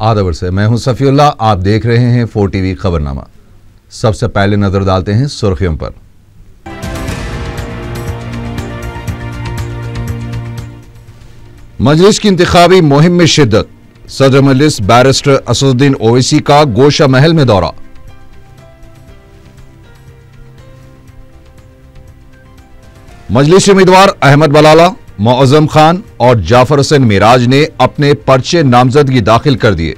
आदबर से मैं हूं सफीउल्लाह। आप देख रहे हैं 4 टीवी खबरनामा। सबसे पहले नजर डालते हैं सुर्खियों पर। मजलिस की इंतखाबी मुहिम में शिद्दत। सदर मजलिस बैरिस्टर असदुद्दीन ओवैसी का गोशा महल में दौरा। मजलिसी उम्मीदवार अहमद बलाला, मुअज्जम खान और जाफर हुसैन मिराज ने अपने पर्चे नामजदगी दाखिल कर दिए।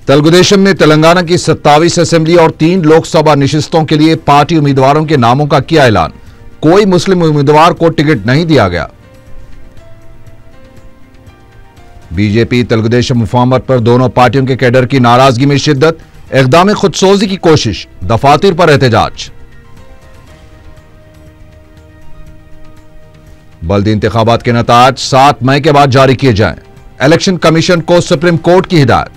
तेलुगुदेशम ने तेलंगाना की 27 असेंबली और 3 लोकसभा निशिस्तों के लिए पार्टी उम्मीदवारों के नामों का किया ऐलान। कोई मुस्लिम उम्मीदवार को टिकट नहीं दिया गया। बीजेपी तेलुगुदेशम मुफाहमत पर दोनों पार्टियों के कैडर की नाराजगी में शिद्दत। इक़दाम खुदसोजी की कोशिश, दफातर पर एहतजाज। बल्दी इंतखाबात के नताज 7 मई के बाद जारी किए जाएं। इलेक्शन कमीशन को सुप्रीम कोर्ट की हिदायत।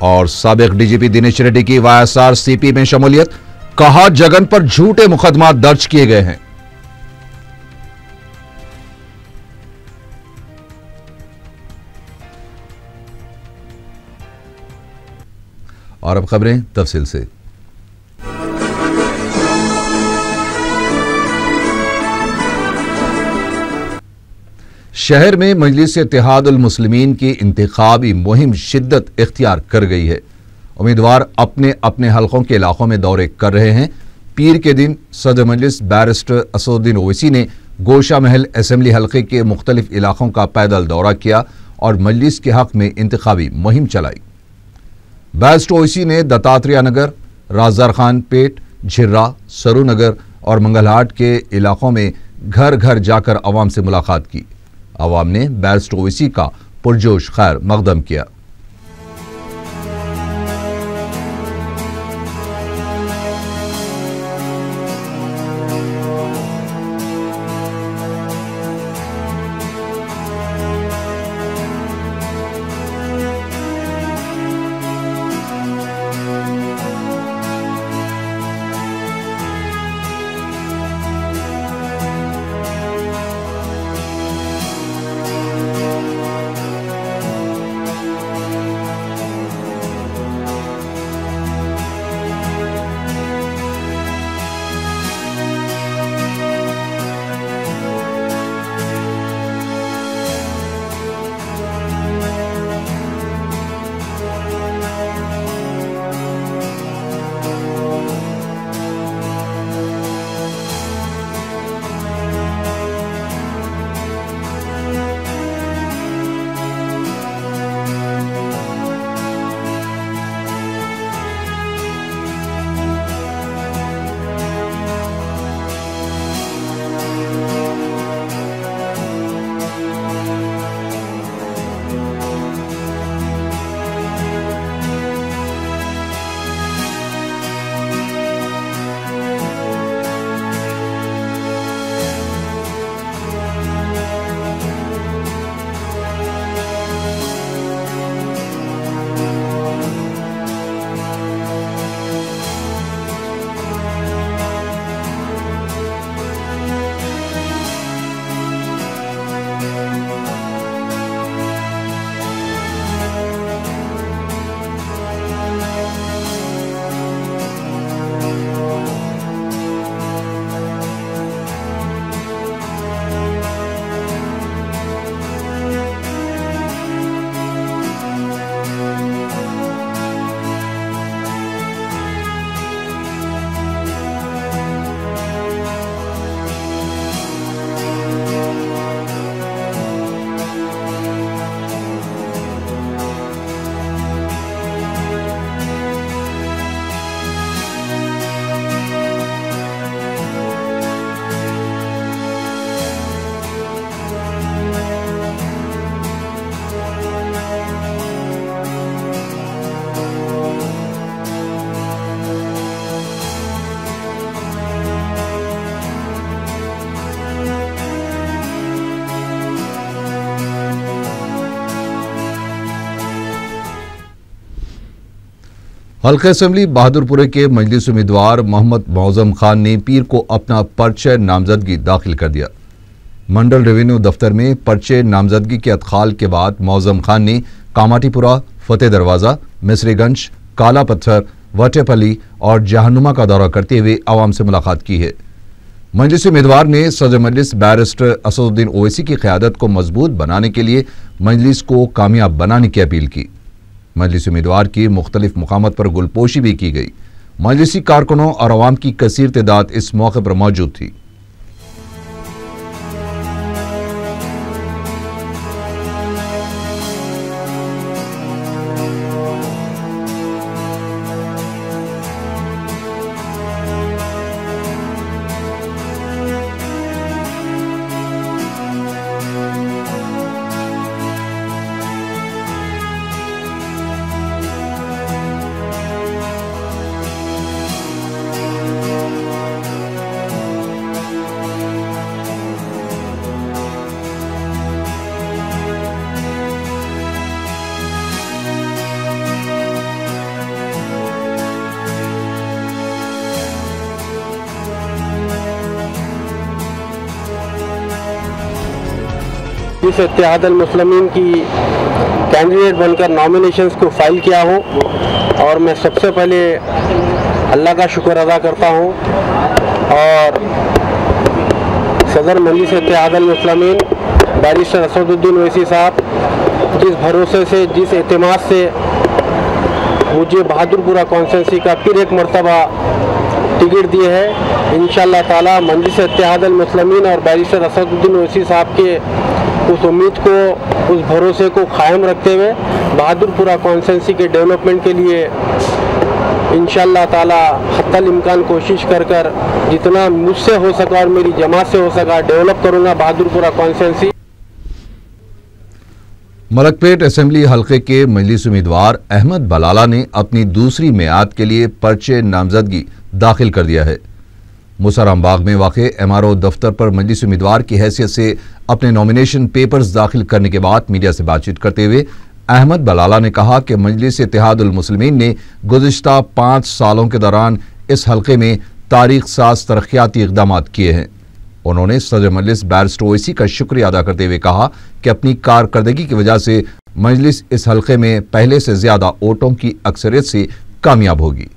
और साबिक डीजीपी दिनेश रेड्डी की वाईएसआरसीपी में शमूलियत। कहा जगन पर झूठे मुकदमा दर्ज किए गए हैं। और अब खबरें तफसील से। शहर में मजलिस इत्तेहादुल मुस्लिमीन की इंतखाबी मुहिम शिद्दत इख्तियार कर गई है। उम्मीदवार अपने अपने हलकों के इलाकों में दौरे कर रहे हैं। पीर के दिन सदर मजलिस बैरिस्टर असदुद्दीन ओवैसी ने गोशा महल असेंबली हलके के मुख्तलिफ इलाकों का पैदल दौरा किया और मजलिस के हक में इंतखाबी मुहिम चलाई। बैरिस्टर ओवैसी ने दत्तात्रेय नगर, राजार खान पेट, झिर्रा, सरू नगर और मंगलहाट के इलाकों में घर घर जाकर अवाम से मुलाकात की। अवाम ने बैरिस्टर ओवैसी का पुरजोश खैर मकदम किया। हल्का असम्बली बहादुरपुरे के मजलिस उम्मीदवार मोहम्मद मौजम खान ने पीर को अपना पर्चे नामजदगी दाखिल कर दिया। मंडल रेवेन्यू दफ्तर में पर्चे नामजदगी के अदखाल के बाद मौजम खान ने कामाटीपुरा, फतेह दरवाजा, मिसरीगंज, काला पत्थर, वटेपली और जहानुमा का दौरा करते हुए आवाम से मुलाकात की है। मजलिस उम्मीदवार ने सदर मजलिस बैरिस्टर असदुद्दीन ओवैसी की क़यादत को मजबूत बनाने के लिए मजलिस को कामयाब बनाने की अपील की। मजलिस उम्मीदवार की मुख्तलिफ मुकामात पर गुलपोशी भी की गई। मजलिसी कारकुनों और अवाम की कसीर तादाद इस मौके पर मौजूद थी। इस इत्तेहाद मुस्लिमीन की कैंडिडेट बनकर नॉमिनेशंस को फाइल किया हूँ और मैं सबसे पहले अल्लाह का शुक्र अदा करता हूँ और सदर मजलिस इत्तेहाद मुस्लिमीन बैरिस्टर असदुद्दीन ओवैसी साहब जिस भरोसे से, जिस एतमाद से मुझे बहादुरपुरा कॉन्स्टिट्यूंसी का फिर एक मरतबा टिकट दिए है। इंशाअल्लाह ताला मजलिस इत्तेहाद मुस्लिमीन और बैरिस्टर असदुद्दीन ओवैसी साहब के उस उम्मीद को, उस भरोसे को कायम रखते हुए बहादुरपुरा कॉन्स्टिट्यूंसी के डेवलपमेंट के लिए इंशाअल्लाह ताला हत्तल इम्कान कोशिश कर जितना मुझसे हो सका और मेरी जमात से हो सका डेवलप करूंगा बहादुरपुरा कॉन्स्टिट्यूंसी। मलकपेट असेंबली हल्के के मजलिस उम्मीदवार अहमद बलाला ने अपनी दूसरी मियाद के लिए पर्चे नामजदगी दाखिल कर दिया है। मुसराम बाग में वाक़े MRO दफ्तर पर मजलिस उम्मीदवार की हैसियत से अपने नॉमिनेशन पेपर्स दाखिल करने के बाद मीडिया से बातचीत करते हुए अहमद बलाला ने कहा कि मजलिस इत्तेहादुल मुस्लिमीन ने गुज़िश्ता 5 सालों के दौरान इस हल्के में तारीख साज तरक्याती इक़दाम किए हैं। उन्होंने सदर मजलिस बैरिस्टर ओवैसी का शुक्रिया अदा करते हुए कहा कि अपनी कारकर्दगी की वजह से मजलिस इस हल्के में पहले से ज्यादा वोटों की अक्सरियत से कामयाब होगी।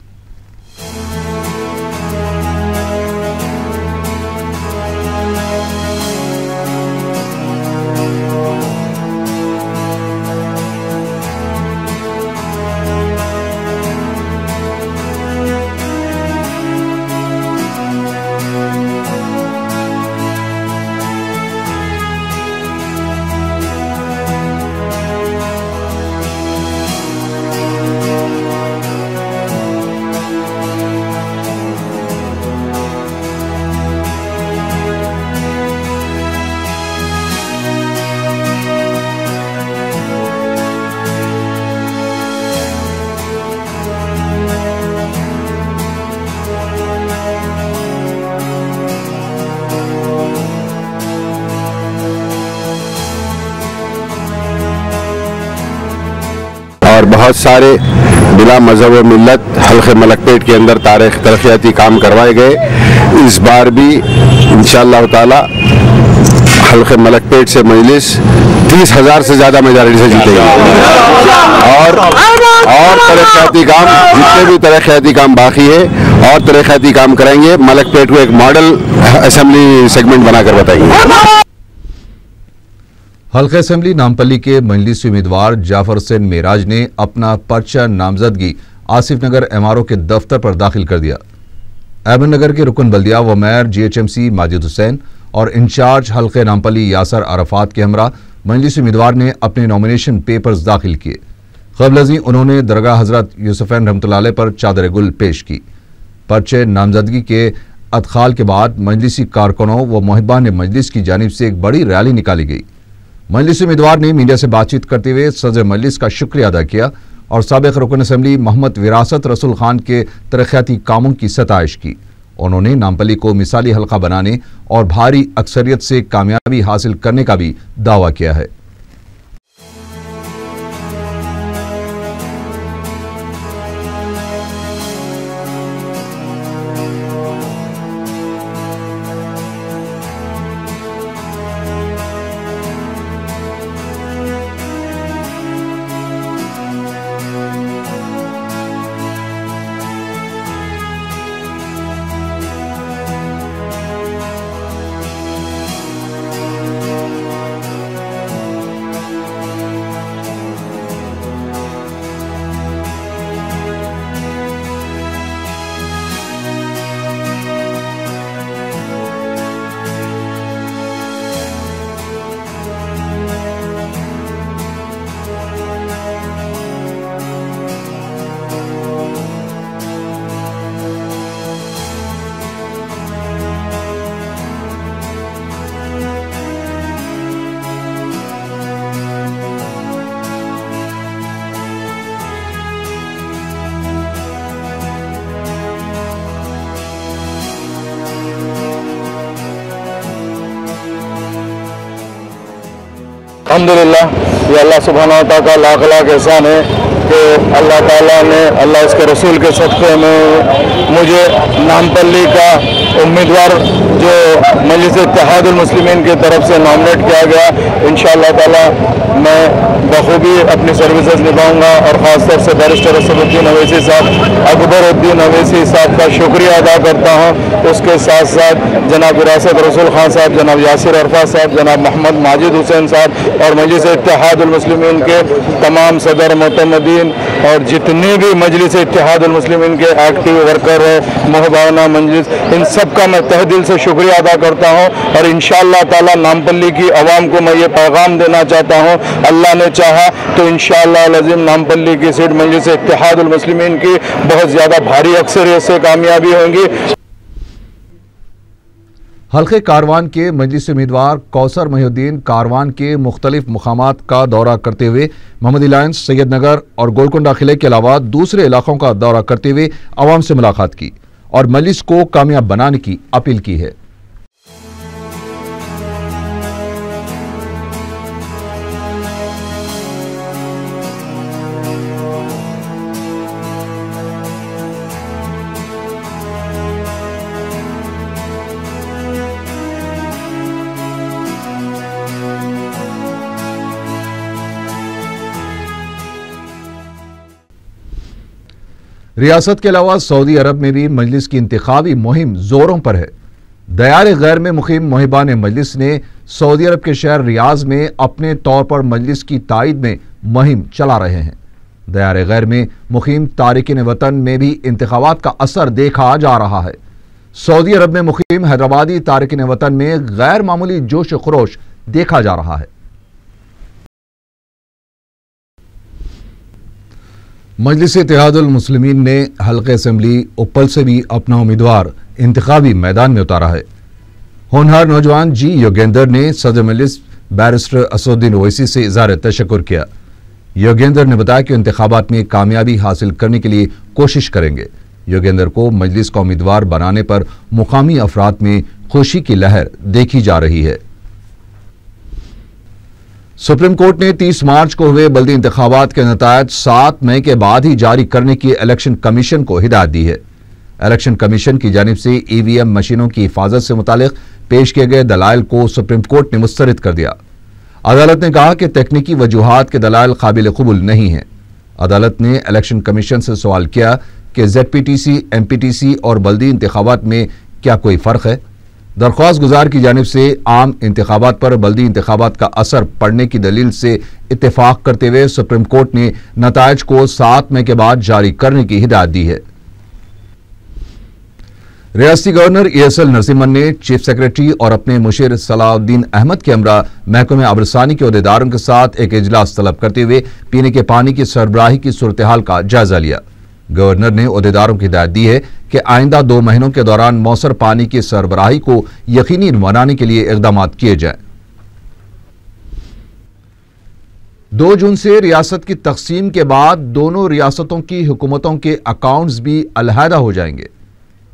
और बहुत सारे बिला मजहब व मिल्लत हल्के मलकपेट के अंदर तरक्याती काम करवाए गए। इस बार भी इंशाअल्लाह ताला हल्के मलकपेट से मजलिस 30,000 से ज़्यादा मेजॉरिटी से जीतेगी और तरक्याती काम, जितने भी तरक्याती काम बाकी है और तरक्याती काम कराएंगे। मलकपेट को एक मॉडल असेंबली सेगमेंट बनाकर बताएंगे। हल्का असेंबली नामपल्ली के मजलिस उम्मीदवार जाफर हुसैन मेराज ने अपना पर्चा नामजदगी आसिफ नगर MRO के दफ्तर पर दाखिल कर दिया। अहमद नगर के रुकन बल्दिया व मेयर GHMC माजिद हुसैन और इंचार्ज हल्के नामपल्ली यासर अरफात के हमरा मजलिस उम्मीदवार ने अपने नॉमिनेशन पेपर्स दाखिल किए। क़ब्ल उन्होंने दरगाह हजरत यूसुफैन रहमतुल्लाह अलैह पर चादर गुल पेश की। पर्चे नामजदगी के अदखाल के बाद मजलिसी कारकुनों व मुहिब्बान मजलिस की जानिब से एक बड़ी रैली निकाली गई। मजलिस उम्मीदवार ने मीडिया से बातचीत करते हुए सदर मजलिस का शुक्रिया अदा किया और साबिक़ रुकन असेंबली मोहम्मद विरासत रसूल खान के तरक्याती कामों की सताइश की। उन्होंने नामपल्ली को मिसाली हल्का बनाने और भारी अक्सरियत से कामयाबी हासिल करने का भी दावा किया है। अल्हम्दुलिल्लाह ये अल्लाह सुब्हानहू व तआला का लाख लाख एहसान है कि अल्लाह ताला ने अल्लाह उसके रसूल के सदक़े में मुझे नामपल्ली का उम्मीदवार जो मजलिस इत्तेहादुल मुस्लिमीन की तरफ से नॉमिनेट किया गया। इंशाअल्लाह ताला मैं बखूबी अपनी सर्विसेज निभाऊंगा और ख़ासतौर से बैरिस्टर असदुद्दीन अवैसी साहब, अकबरुद्दीन अवैसी साहब का शुक्रिया अदा करता हूँ। उसके साथ साथ जनाब विरासत रसूल खान साहब, जनाब यासिर अरफात साहब, जनाब मोहम्मद माजिद हुसैन साहब और मजलिस इत्तेहादुल मुस्लिमीन के तमाम सदर मोतमदीन और जितने भी मजलिस इत्तेहादुल मुस्लिमीन के एक्टिव वर्कर है, मोहबाना मजलिस, इन सब का मैं तहे दिल से शुक्रिया अदा करता हूँ। और इंशाअल्लाह ताला नामपल्ली की आवाम को मैं ये पैगाम देना चाहता हूँ, अल्लाह ने चाहा तो इंशाअल्लाह लज़ीम नामपल्ली की सीट मजलिस इत्तेहादुल मुस्लिमीन की बहुत ज़्यादा भारी अक्सरियत से कामयाबी होंगी। हल्के कारवान के मजलिस उम्मीदवार कौसर महिउद्दीन कारवान के मुख्तलिफ मुकामात का दौरा करते हुए मोहम्मदी लाइन्स, सैयद नगर और गोलकुंडा किले के अलावा दूसरे इलाकों का दौरा करते हुए आवाम से मुलाकात की और मजलिस को कामयाब बनाने की अपील की है। रियासत के अलावा सऊदी अरब में भी मजलिस की इंतखाबी मुहिम जोरों पर है। दयार गैर में मुखिम मोहिबान मजलिस ने सऊदी अरब के शहर रियाज में अपने तौर पर मजलिस की तायद में मुहिम चला रहे हैं। दयार गैर में मुखिम तारिकीन वतन में भी इंतखाबात का असर देखा जा रहा है। सऊदी अरब में मुखिम हैदराबादी तारिकीन वतन में गैर मामूली जोश खरोश देखा जा रहा है। मजलिस इत्तेहादुल मुस्लिमीन ने हल्के असेंबली उप्पल से भी अपना उम्मीदवार इंतखाबी मैदान में उतारा है। होनहार नौजवान जी योगेंद्र ने सदर मजलिस बैरिस्टर असदुद्दीन ओवैसी से इज़हार तशक्कुर किया। योगेंद्र ने बताया कि इंतखाबात में कामयाबी हासिल करने के लिए कोशिश करेंगे। योगेंद्र को मजलिस का उम्मीदवार बनाने पर मुकामी अफराद में खुशी की लहर देखी जा रही है। सुप्रीम कोर्ट ने 30 मार्च को हुए बल्दी इंतखाबात के नतायज 7 मई के बाद ही जारी करने की इलेक्शन कमीशन को हिदायत दी है। इलेक्शन कमीशन की जानिब से ईवीएम मशीनों की हिफाजत से मुतालिक पेश किए गए दलाइल को सुप्रीम कोर्ट ने मुस्तरद कर दिया। अदालत ने कहा कि तकनीकी वजूहात के दलाइल काबिल कबूल नहीं है। अदालत ने इलेक्शन कमीशन से सवाल किया कि ZPTC, MPTC और बल्दी इंतखाबात में क्या कोई फ़र्क है। दरख्वास्त गुजार की जानिब से आम इंतखाबात पर बल्दी इंतखाबात का असर पड़ने की दलील से इत्तेफाक करते हुए सुप्रीम कोर्ट ने नतायज को 7 मई के बाद जारी करने की हिदायत दी है। रियासती गवर्नर ESL नरसिम्हन ने चीफ सेक्रेटरी और अपने मुशीर सलाउद्दीन अहमद के हमरा महकमे आबरसानी के अहदेदारों के साथ एक इजलास तलब करते हुए पीने के पानी की सरबराही की सूरत हाल का जायजा लिया। गवर्नर ने अहदेदारों की हिदायत दी है कि आइंदा 2 महीनों के दौरान मौसर पानी की सरबराही को यकीनी बनाने के लिए इकदाम किए जाएं। 2 जून से रियासत की तकसीम के बाद दोनों रियासतों की हुकूमतों के अकाउंट्स भी अलहदा हो जाएंगे।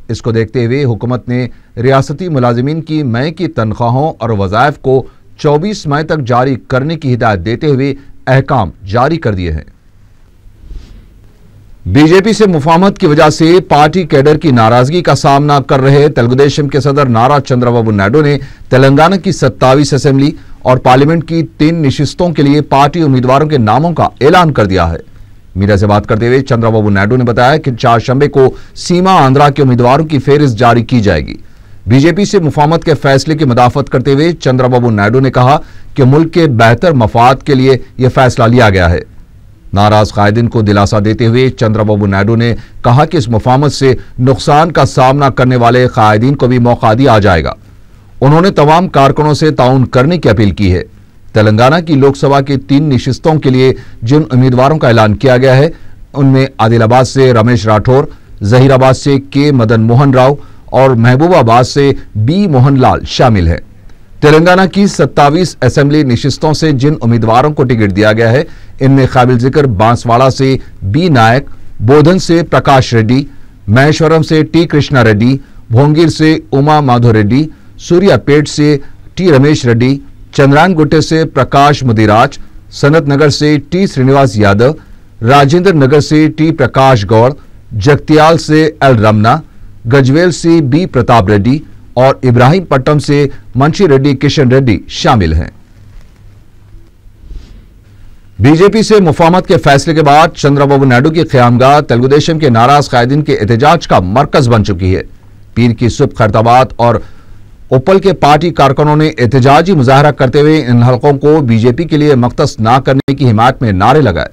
इसको देखते हुए हुकूमत ने रियासती मुलाजिमीन की मई की तनख्वाहों और वज़ाइफ को 24 मई तक जारी करने की हिदायत देते हुए अहकाम जारी कर दिए हैं। बीजेपी से मुफाहमत की वजह से पार्टी कैडर की नाराजगी का सामना कर रहे तेलुगुदेशम के सदर नारा चंद्रबाबू नायडू ने तेलंगाना की 27 असेंबली और पार्लियामेंट की 3 नशिस्तों के लिए पार्टी उम्मीदवारों के नामों का ऐलान कर दिया है। मीडिया से बात करते हुए चंद्रबाबू नायडू ने बताया कि 4 शंबे को सीमा आंध्रा के उम्मीदवारों की फेहरिस्त जारी की जाएगी। बीजेपी से मुफाहमत के फैसले की मदाफत करते हुए चंद्रबाबू नायडू ने कहा कि मुल्क के बेहतर मफाद के लिए यह फैसला लिया गया है। नाराज कायदीन को दिलासा देते हुए चंद्रबाबू नायडू ने कहा कि इस मुफाहमत से नुकसान का सामना करने वाले कायदीन को भी मौका दिया जाएगा। उन्होंने तमाम कारकुनों से ताउन करने की अपील की है। तेलंगाना की लोकसभा की 3 नशिस्तों के लिए जिन उम्मीदवारों का ऐलान किया गया है उनमें आदिलाबाद से रमेश राठौर, जहीराबाद से के मदन मोहन राव और महबूबाबाद से बी मोहन लाल शामिल हैं। तेलंगाना की 27 असेंबली नशिस्तों से जिन उम्मीदवारों को टिकट दिया गया है इनमें काबिल जिक्र बांसवाड़ा से बी नायक, बोधन से प्रकाश रेड्डी, महेश्वरम से टी कृष्णा रेड्डी, भोंगीर से उमा माधो रेड्डी, सूर्यापेट से टी रमेश रेड्डी, चंद्रायन गुट्टे से प्रकाश मुदिराज, सनत नगर से टी श्रीनिवास यादव, राजेंद्र नगर से टी प्रकाश गौड़, जगतियाल से एल रमना, गजवेल से बी प्रताप रेड्डी और इब्राहिमपट्टनम से मंशी रेड्डी किशन रेड्डी शामिल हैं। बीजेपी से मुफाहमत के फैसले के बाद चंद्रबाबू नायडू की क़यामगाह तेलुगुदेशम के नाराज कायदीन के एहतजाज का मरकज बन चुकी है। पीर की सुबह खैरताबाद और उप्पल के पार्टी कारकुनों ने एहतजाजी मुजाहरा करते हुए इन हलकों को बीजेपी के लिए मख्तस न करने की हिमायत में नारे लगाए।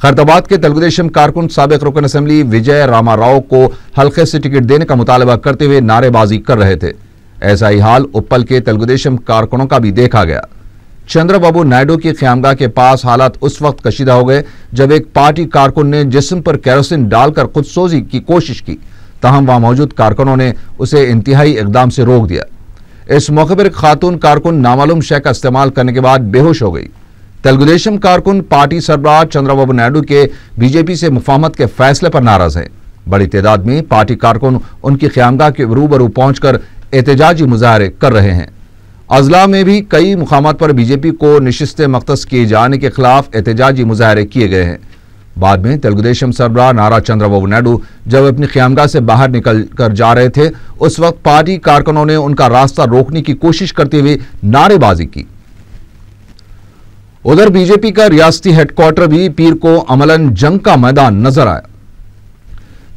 खैरताबाद के तेलुगुदेशम कारकुन साबिक रुकन असेंबली विजय रामाराव को हल्के से टिकट देने का मुतालबा करते हुए नारेबाजी कर रहे थे। ऐसा ही हाल उप्पल के तेलुगुदेशम कारकुनों का भी देखा गया। चंद्रबाबू नायडू की क़यामगाह के पास हालात उस वक्त कशीदा हो गए जब एक पार्टी कारकुन ने जिस्म पर केरोसिन डालकर खुदसोजी की कोशिश की, ताहम वहां मौजूद कारकुनों ने उसे इंतहाई इकदाम से रोक दिया। इस मौके पर खातून कारकुन नामालूम शय का इस्तेमाल करने के बाद बेहोश हो गई। तेलुगुदेशम कारकुन पार्टी सरबराह चंद्रबाबू नायडू के बीजेपी से मुफाहमत के फैसले पर नाराज हैं। बड़ी तादाद में पार्टी कारकुन उनकी क़यामगाह के रूबरू पहुंचकर एहतजाजी मुजाहरे कर रहे हैं। अजला में भी कई मुकामात पर बीजेपी को निशिस्ते मख्तस किए जाने के खिलाफ एहतजाजी मुजाहरे किए गए हैं। बाद में तेलुगुदेशम सरबराह नारा चंद्रबाबू नायडू जब अपनी क़यामगाह से बाहर निकल कर जा रहे थे, उस वक्त पार्टी कारकुनों ने उनका रास्ता रोकने की कोशिश करते हुए नारेबाजी की। उधर बीजेपी का रियासती हेडक्वार्टर भी पीर को अमलन जंग का मैदान नजर आया।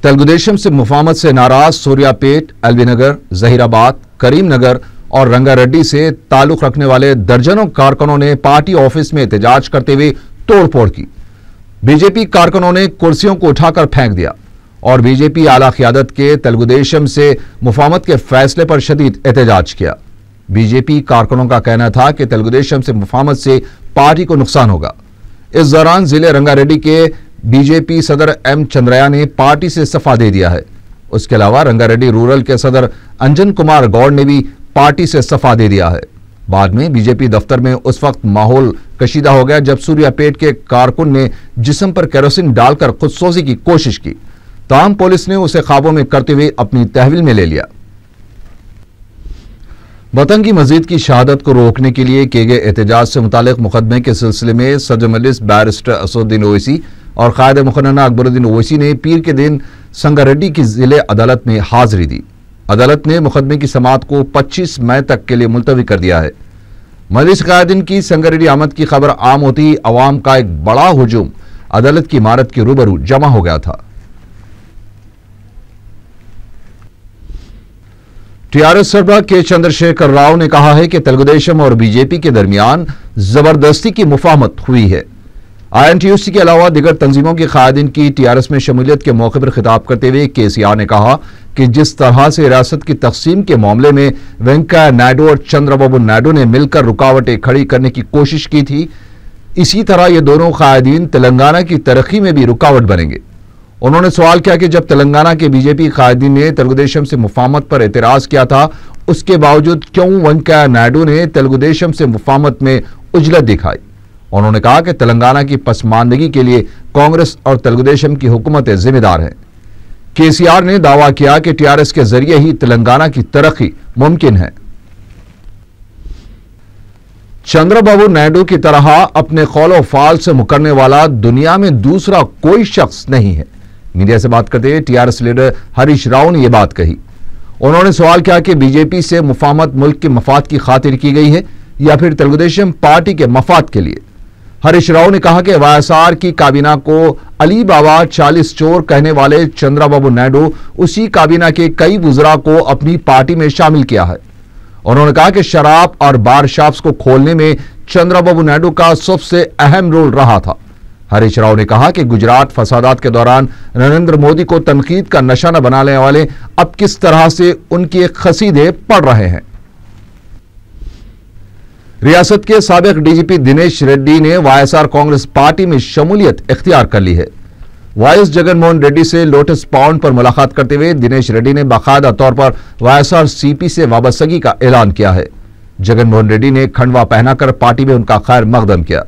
तेलुगुदेशम से मुफाहमत से नाराज सूर्यापेट, एलबीनगर, जहीराबाद, करीमनगर और रंगारेड्डी से ताल्लुक रखने वाले दर्जनों कारकुनों ने पार्टी ऑफिस में एहतजाज करते हुए तोड़फोड़ की। बीजेपी कारकुनों ने कुर्सियों को उठाकर फेंक दिया और बीजेपी आला क़यादत के तेलुगुदेशम से मुफाहमत के फैसले पर शदीद एहतजाज किया। बीजेपी कारकुनों का कहना था कि तेलुगुदेशम से मुफाहमत से पार्टी को नुकसान होगा। इस दौरान जिले रंगारेड्डी के बीजेपी सदर एम चंद्रया ने पार्टी से इस्तीफा दे दिया है। उसके अलावा रंगारेड्डी रूरल के सदर अंजन कुमार गौड़ ने भी पार्टी से इस्तीफा दे दिया है। बाद में बीजेपी दफ्तर में उस वक्त माहौल कशीदा हो गया जब सूर्यापेट के कारकुन ने जिस्म पर केरोसिन डालकर खुदसोजी की कोशिश की, ताहम पुलिस ने उसे काबू में करते हुए अपनी तहवील में ले लिया। वतन की मस्जिद की शहादत को रोकने के लिए किए गए एहतजाज से मुतालिक मुकदमे के सिलसिले में सदर मजलिस बैरिस्टर असदुद्दीन ओवैसी और कायद मुखन्ना अकबरुद्दीन ओवैसी ने पीर के दिन संगारेड्डी की जिले अदालत में हाजिरी दी। अदालत ने मुकदमे की समाअत को 25 मई तक के लिए मुलतवी कर दिया है। मजलिस कायदीन की संगारेड्डी आमद की खबर आम होती ही अवाम का एक बड़ा हुजूम अदालत की इमारत के रूबरू जमा हो गया था। टीआरएस सरबराह के चंद्रशेखर राव ने कहा है कि तेलुगुदेशम और बीजेपी के दरमियान जबरदस्ती की मुफाहमत हुई है। आईएनटीयूसी के अलावा दिगर तंजीमों के कायदीन की टीआरएस में शमूलियत के मौके पर खिताब करते हुए केसीआर ने कहा कि जिस तरह से रियासत की तकसीम के मामले में वेंकैया नायडू और चंद्रबाबू नायडू ने मिलकर रुकावटें खड़ी करने की कोशिश की थी, इसी तरह ये दोनों कायदीन तेलंगाना की तरक्की में भी रुकावट बनेंगे। उन्होंने सवाल किया कि जब तेलंगाना के बीजेपी कायदीन ने तेलुगुदेशम से मुफाहमत पर एतराज किया था, उसके बावजूद क्यों वेंकैया नायडू ने तेलुगुदेशम से मुफाहमत में उजलत दिखाई। उन्होंने कहा कि तेलंगाना की पसमानदगी के लिए कांग्रेस और तेलुगुदेशम की हुकूमतें जिम्मेदार हैं। केसीआर ने दावा किया कि टीआरएस के जरिए ही तेलंगाना की तरक्की मुमकिन है। चंद्रबाबू नायडू की तरह अपने कौल फाल से मुकरने वाला दुनिया में दूसरा कोई शख्स नहीं है। मीडिया से बात करते हुए टीआरएस लीडर हरीश राव ने यह बात कही। उन्होंने सवाल किया कि बीजेपी से मुफाहमत मुल्क के मफाद की खातिर की गई है या फिर तेलुगुदेशम पार्टी के मफाद के लिए। हरीश राव ने कहा कि वाईएसआर की काबीना को अली बाबा 40 चोर कहने वाले चंद्रबाबू नायडू उसी काबीना के कई वुज़रा को अपनी पार्टी में शामिल किया है। उन्होंने कहा कि शराब और बार शॉप्स को खोलने में चंद्रबाबू नायडू का सबसे अहम रोल रहा था। हरीश राव ने कहा कि गुजरात फसादात के दौरान नरेंद्र मोदी को तनकीद का निशाना बनाने वाले अब किस तरह से उनके खसीदे पड़ रहे हैं। रियासत के साबिक डीजीपी दिनेश रेड्डी ने वाईएसआर कांग्रेस पार्टी में शमूलियत इख्तियार कर ली है। वाईएस जगनमोहन रेड्डी से लोटस पाउंड पर मुलाकात करते हुए दिनेश रेड्डी ने बाकायदा तौर पर वाईएसआर सीपी से वाबस्तगी का ऐलान किया है। जगनमोहन रेड्डी ने खंडवा पहनाकर पार्टी में उनका खैर मकदम किया।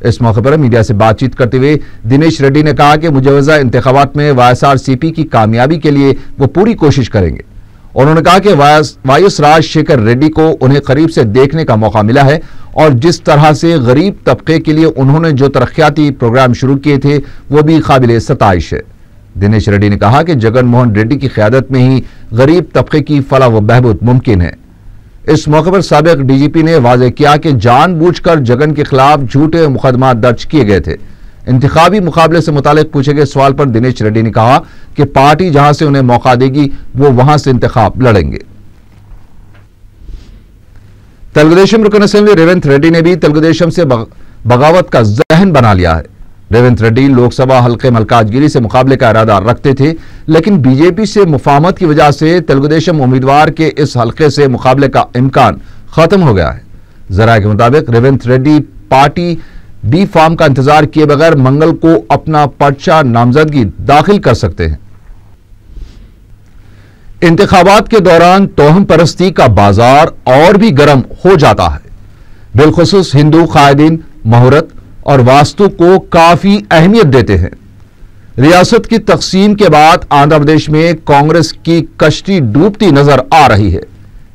इस मौके पर मीडिया से बातचीत करते हुए दिनेश रेड्डी ने कहा कि मुजवजा इंतखाबात में वाईएसआर सीपी की कामयाबी के लिए वो पूरी कोशिश करेंगे। उन्होंने कहा कि वाईएस राजशेखर रेड्डी को उन्हें करीब से देखने का मौका मिला है और जिस तरह से गरीब तबके के लिए उन्होंने जो तरक्याती प्रोग्राम शुरू किए थे वो भी काबिल सताइश है। दिनेश रेड्डी ने कहा कि जगन मोहन रेड्डी की क़यादत में ही गरीब तबके की फलाह व बहबूद मुमकिन है। इस मौके पर साबिक डीजीपी ने वाज़ेह किया कि जानबूझकर जगन के खिलाफ झूठे मुकदमा दर्ज किए गए थे। इंतखाबी मुकाबले से मुतालिक पूछे गए सवाल पर दिनेश रेड्डी ने कहा कि पार्टी जहां से उन्हें मौका देगी वो वहां से इंतखाब लड़ेंगे। तेलुगुदेशम रुकन असेंबली रेवंत रेड्डी ने भी तेलुगुदेशम से बगावत का जहन बना लिया है। रेवंत रेड्डी लोकसभा हल्के मलकाजगिरी से मुकाबले का इरादा रखते थे, लेकिन बीजेपी से मुफाहमत की वजह से तेलुगुदेशम उम्मीदवार के इस हल्के से मुकाबले का इम्कान खत्म हो गया है। जराये के मुताबिक Revanth Reddy party D form का इंतजार किए बगैर मंगल को अपना पर्चा नामजदगी दाखिल कर सकते हैं। इंतखाबात के दौरान तोहम परस्ती का बाजार और भी गर्म हो जाता है। बिलखुसूस हिंदू कायदीन मुहूर्त और वास्तु को काफी अहमियत देते हैं। रियासत की तकसीम के बाद आंध्र प्रदेश में कांग्रेस की कश्ती डूबती नजर आ रही है।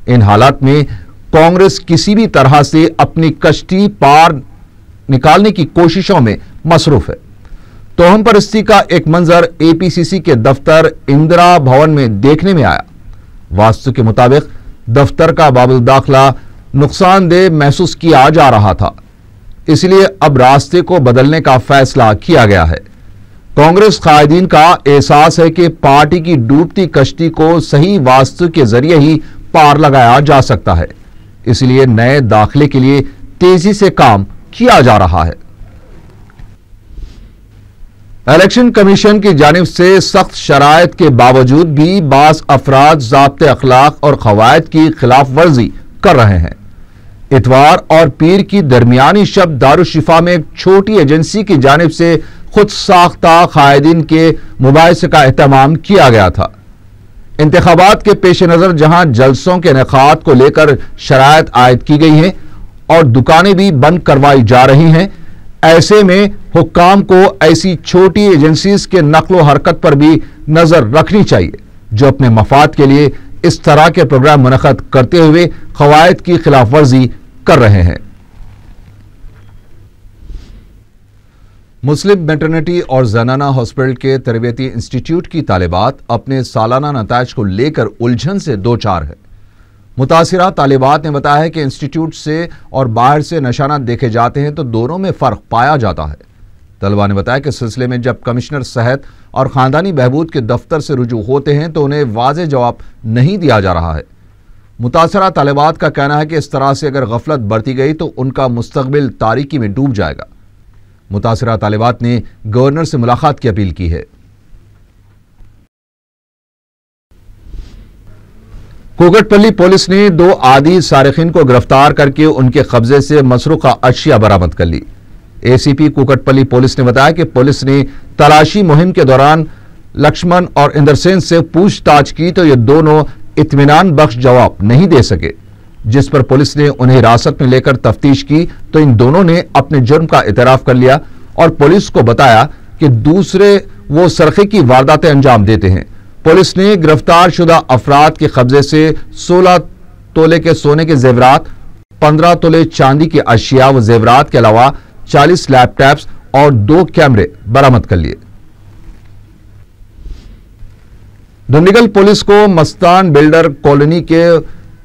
इन हालात में कांग्रेस किसी भी तरह से अपनी कश्ती पार निकालने की कोशिशों में मसरूफ है। तोहम परस्ती का एक मंजर एपीसीसी के दफ्तर इंदिरा भवन में देखने में आया। वास्तु के मुताबिक दफ्तर का बाबुल दाखिला नुकसानदेह महसूस किया जा रहा था, इसलिए अब रास्ते को बदलने का फैसला किया गया है। कांग्रेस कायदीन का एहसास है कि पार्टी की डूबती कश्ती को सही वास्तु के जरिए ही पार लगाया जा सकता है, इसलिए नए दाखिले के लिए तेजी से काम किया जा रहा है। इलेक्शन कमीशन की जानिब से सख्त शराइत के बावजूद भी बास अफराद ज़ाब्ते अखलाक और क़वायद की खिलाफ वर्जी कर रहे हैं। इतवार और पीर की दरमियानी शब दारुशिफा में एक छोटी एजेंसी की जानिब से खुद साख्ता कायदीन के मुबाहिसे का एहतमाम किया गया था। इंतखाबात के पेश नज़र जहां जलसों के इनेकाद को लेकर शराइत आयद की गई हैं और दुकानें भी बंद करवाई जा रही हैं, ऐसे में हुक्काम को ऐसी छोटी एजेंसीज के नक्लो हरकत पर भी नजर रखनी चाहिए जो अपने मफाद के लिए इस तरह के प्रोग्राम मुनक़द करते हुए क़वायद की खिलाफ वर्जी कर रहे हैं। मुस्लिम मैटरनिटी और जनाना हॉस्पिटल के तरबियती इंस्टीट्यूट की तालिबात अपने सालाना नताइज को लेकर उलझन से दो चार है। मुतासिरा तालिबात ने बताया है कि इंस्टीट्यूट से और बाहर से निशानात देखे जाते हैं तो दोनों में फ़र्क पाया जाता है। तलबा ने बताया कि इस सिलसिले में जब कमिश्नर सेहत और ख़ानदानी बहबूद के दफ्तर से रुजू होते हैं तो उन्हें वाज़ेह जवाब नहीं दिया जा रहा है। मुतासिरा तालिबात का कहना है कि इस तरह से अगर गफलत बरती गई तो उनका मुस्तकबिल तारीकी में डूब जाएगा। मुतासिरा तालिबात ने गवर्नर से मुलाकात की अपील की है। कुकटपल्ली पुलिस ने 2 आदी सारिकीन को गिरफ्तार करके उनके कब्जे से मसरूका अशिया बरामद कर ली। एसीपी कुकटपल्ली पुलिस ने बताया कि पुलिस ने तलाशी मुहिम के दौरान लक्ष्मण और इंद्रसेन से पूछताछ की तो ये दोनों इत्मीनान बख्श जवाब नहीं दे सके, जिस पर पुलिस ने उन्हें हिरासत में लेकर तफ्तीश की तो इन दोनों ने अपने जुर्म का इतराफ कर लिया और पुलिस को बताया कि दूसरे वो सरखे की वारदातें अंजाम देते हैं। पुलिस ने गिरफ्तार शुदा अफराद के कब्जे से 16 तोले के सोने के जेवरात, 15 तोले चांदी के अशिया व जेवरात के अलावा 40 लैपटॉप्स और 2 कैमरे बरामद कर लिए। डुंडिगल पुलिस को मस्तान बिल्डर कॉलोनी के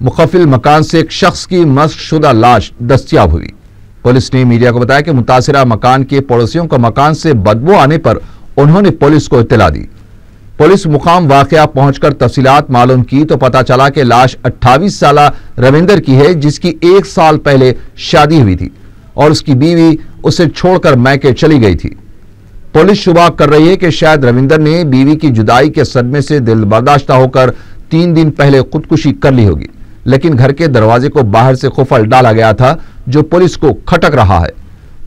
मुखफिल मकान से एक शख्स की मस्क शुदा लाश दस्तयाब हुई। पुलिस ने मीडिया को बताया कि मुतासिरा मकान के पड़ोसियों को मकान से बदबू आने पर उन्होंने पुलिस को इत्तला दी। पुलिस मुकाम वाकया पहुंचकर तफसीलात मालूम की तो पता चला कि लाश 28 साल रविंदर की है, जिसकी 1 साल पहले शादी हुई थी और उसकी बीवी उसे छोड़कर मैके चली गई थी। पुलिस शुबा कर रही है कि शायद रविंदर ने बीवी की जुदाई के सदमे से दिल बर्दाश्ता होकर 3 दिन पहले खुदकुशी कर ली होगी, लेकिन घर के दरवाजे को बाहर से कुफल डाला गया था जो पुलिस को खटक रहा है।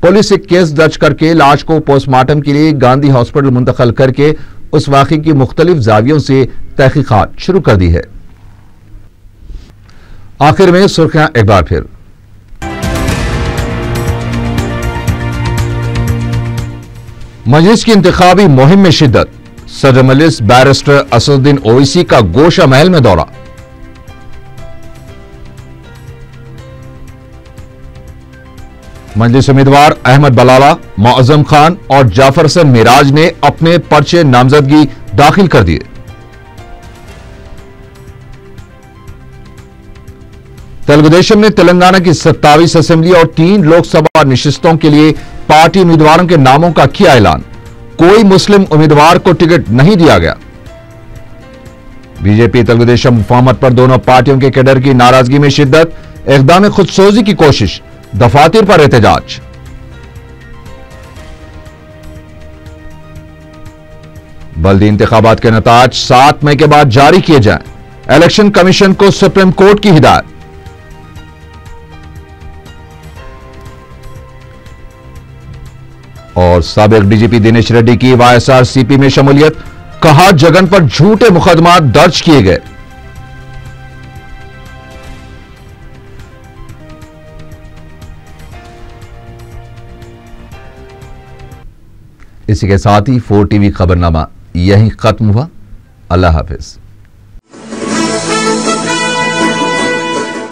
पुलिस एक केस दर्ज करके लाश को पोस्टमार्टम के लिए गांधी हॉस्पिटल मुंतकिल करके उस वाक़े की मुख्तलिफ जावियों से तहकीकात शुरू कर दी है। आखिर में सुर्खियां एक बार फिर। मजलिस की इंतखाबी मुहिम में शिद्दत। सदर मजलिस बैरिस्टर असदुद्दीन ओवैसी का गोशा महल में दौरा। मजलिस उम्मीदवार अहमद बलाला, मौअज़म खान और जाफर हसन मिराज ने अपने पर्चे नामजदगी दाखिल कर दिए। तेलुगुदेशम ने तेलंगाना की 27 असेंबली और 3 लोकसभा निशिस्तों के लिए पार्टी उम्मीदवारों के नामों का किया ऐलान। कोई मुस्लिम उम्मीदवार को टिकट नहीं दिया गया। बीजेपी तेलुगुदेशम मुफाहमत पर दोनों पार्टियों के कैडर की नाराजगी में शिद्दत, इक़दाम खुदसोजी की कोशिश, दफातर पर एहतजाज। बल्दी इंतखाबात के नताज 7 मई के बाद जारी किए जाएं। इलेक्शन कमीशन को सुप्रीम कोर्ट की हिदायत। और साबिक डीजीपी दिनेश रेड्डी की वाईएसआरसीपी में शमूलियत, कहा जगन पर झूठे मुकदमा दर्ज किए गए। इसी के साथ ही 4 टीवी खबरनामा यहीं खत्म हुआ। अल्लाह हाफिज।